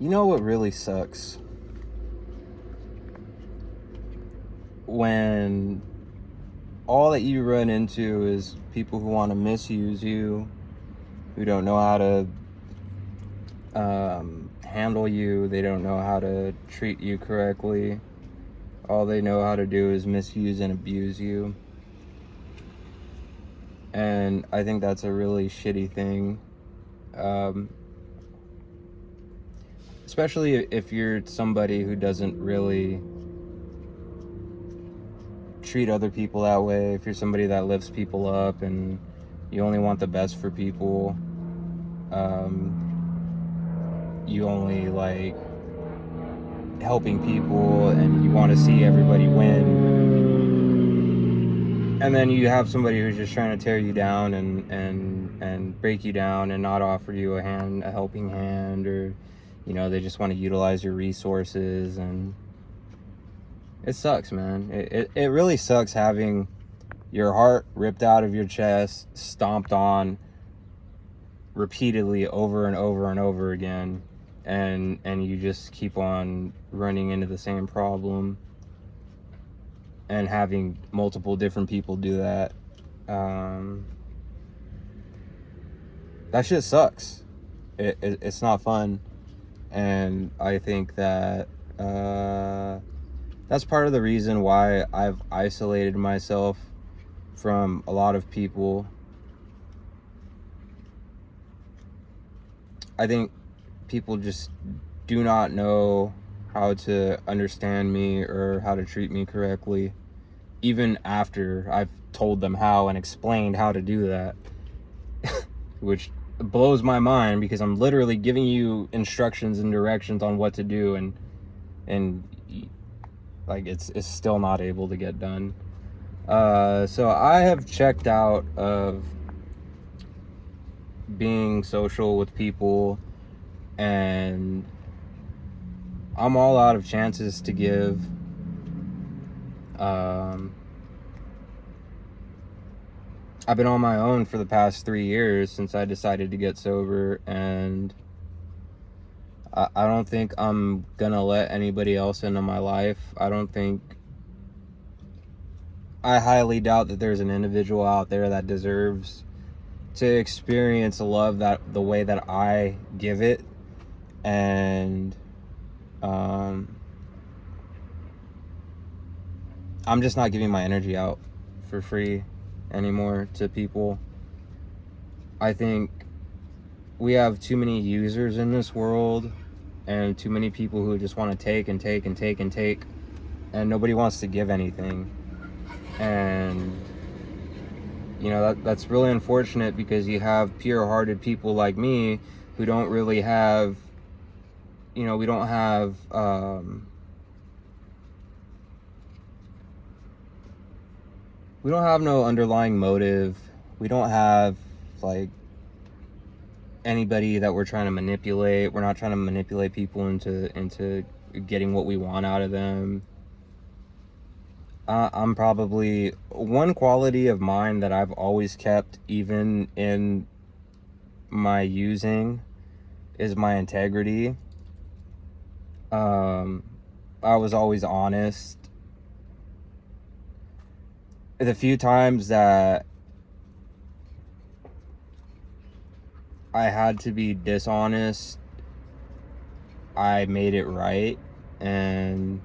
You know what really sucks? When all that you run into is people who want to misuse you, who don't know how to handle you, they don't know how to treat you correctly. All they know how to do is misuse and abuse you. And I think that's a really shitty thing. Especially if you're somebody who doesn't really treat other people that way, if you're somebody that lifts people up and you only want the best for people, you only like helping people and you want to see everybody win, and then you have somebody who's just trying to tear you down and break you down and not offer you a helping hand, or they just want to utilize your resources. And it sucks, man. It really sucks having your heart ripped out of your chest, stomped on repeatedly over and over and over again, and you just keep on running into the same problem and having multiple different people do that. That shit sucks. It's not fun. And I think that that's part of the reason why I've isolated myself from a lot of people. I think people just do not know how to understand me or how to treat me correctly, even after I've told them how and explained how to do that, which blows my mind because I'm literally giving you instructions and directions on what to do, and like it's still not able to get done. So I have checked out of being social with people, and I'm all out of chances to give. I've been on my own for the past 3 years since I decided to get sober, and I don't think I'm gonna let anybody else into my life. I highly doubt that there's an individual out there that deserves to experience love that the way that I give it. And I'm just not giving my energy out for free anymore to people. I think we have too many users in this world and too many people who just want to take and take and take and take, and nobody wants to give anything. And that's really unfortunate, because you have pure-hearted people like me who don't really have, we don't have no underlying motive. We don't have like anybody that we're trying to manipulate. We're not trying to manipulate people into getting what we want out of them. I'm probably one quality of mine that I've always kept, even in my using, is my integrity. I was always honest. The few times that I had to be dishonest, I made it right. And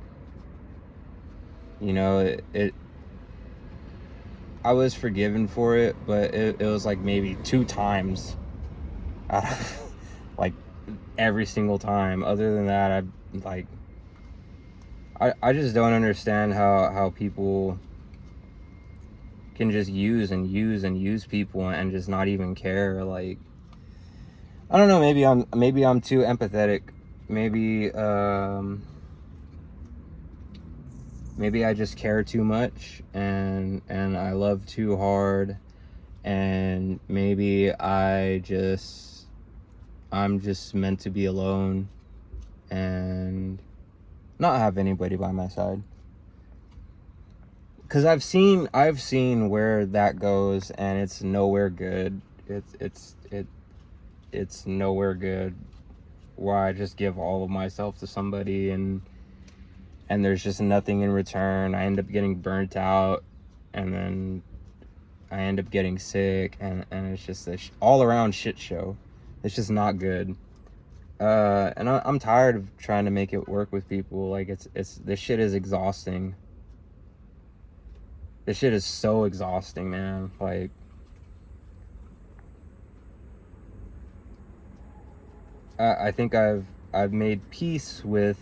I was forgiven for it, but it was like maybe 2 times out of like every single time. Other than that, I just don't understand how people can just use and use and use people and just not even care. Like, I don't know, maybe I'm too empathetic. Maybe I just care too much, and I love too hard, and maybe I'm just meant to be alone and not have anybody by my side. Because I've seen where that goes, and it's nowhere good. It's nowhere good. where I just give all of myself to somebody and there's just nothing in return. I end up getting burnt out, and then I end up getting sick, and it's just this all around shit show. It's just not good. And I'm tired of trying to make it work with people. Like, it's this shit is exhausting. This shit is so exhausting, man. Like, I think I've made peace with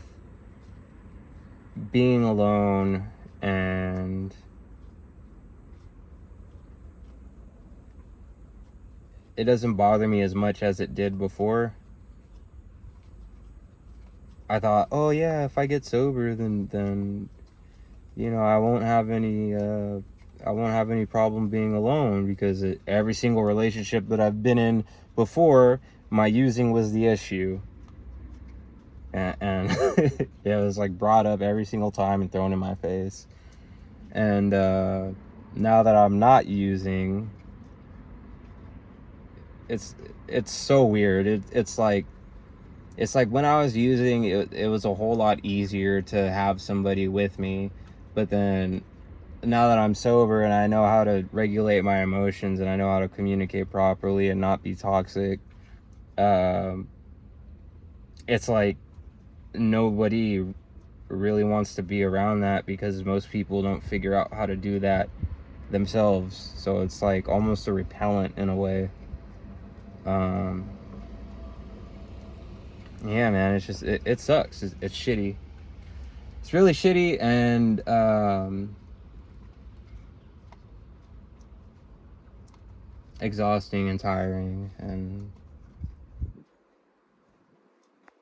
being alone, and it doesn't bother me as much as it did before. I thought, oh yeah, if I get sober, then I won't have any problem being alone, because every single relationship that I've been in before, my using was the issue, and yeah, it was like brought up every single time and thrown in my face. And now that I'm not using, it's so weird. It's like when I was using, it was a whole lot easier to have somebody with me, but then now that I'm sober and I know how to regulate my emotions and I know how to communicate properly and not be toxic, it's like nobody really wants to be around that, because most people don't figure out how to do that themselves. So it's like almost a repellent in a way. Yeah, man, it's just, it sucks. It's shitty. It's really shitty, and exhausting and tiring,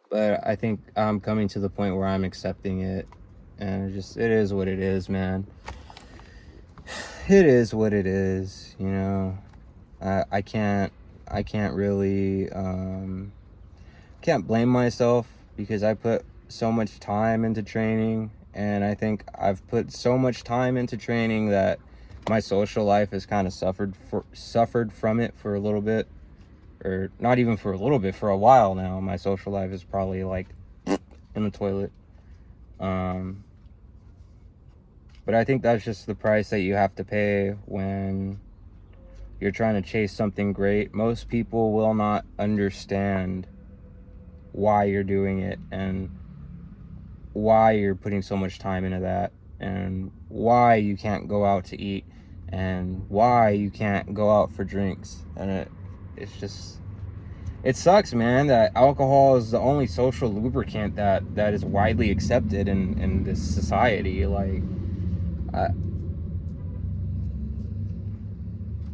but I think I'm coming to the point where I'm accepting it, and it is what it is, man. It is what it is, I can't really can't blame myself, because I put so much time into training, and I think I've put so much time into training that my social life has kind of suffered from it for a little bit, or not even for a little bit, for a while now. My social life is probably like in the toilet. But I think that's just the price that you have to pay when you're trying to chase something great. Most people will not understand why you're doing it, and why you're putting so much time into that, and why you can't go out to eat, and why you can't go out for drinks. And it sucks, man, that alcohol is the only social lubricant that is widely accepted in this society. Like,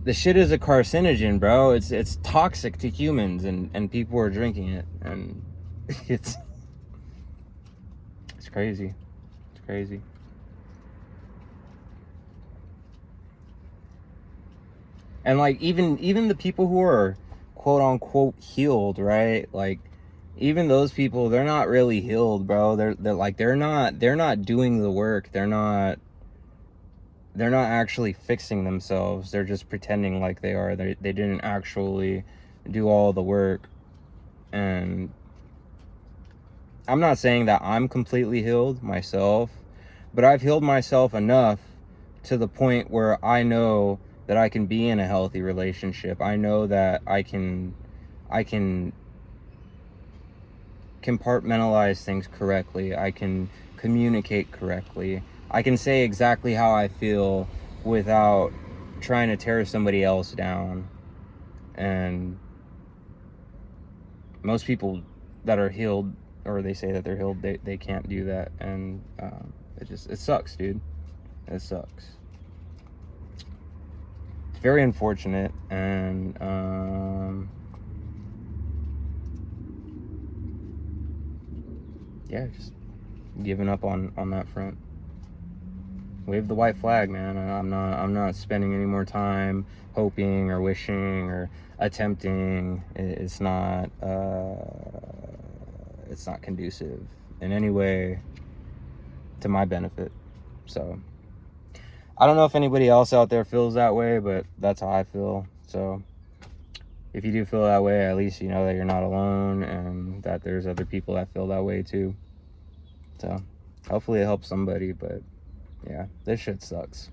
the shit is a carcinogen, bro. It's toxic to humans, and people are drinking it, and it's crazy. It's crazy. And like, even the people who are quote unquote healed, right? Like, even those people, they're not really healed, bro. They're not doing the work. They're not actually fixing themselves. They're just pretending like they are. They didn't actually do all the work. And I'm not saying that I'm completely healed myself, but I've healed myself enough to the point where I know that I can be in a healthy relationship. I know that I can compartmentalize things correctly. I can communicate correctly. I can say exactly how I feel without trying to tear somebody else down. And most people that are healed, or they say that they're healed, they can't do that. And it sucks, dude. It sucks. It's very unfortunate, and yeah, just giving up on that front. Wave the white flag, man. I'm not spending any more time hoping or wishing or attempting. It's not conducive in any way to my benefit. So I don't know if anybody else out there feels that way, but that's how I feel. So if you do feel that way, at least you know that you're not alone and that there's other people that feel that way too. So hopefully it helps somebody, but yeah, this shit sucks.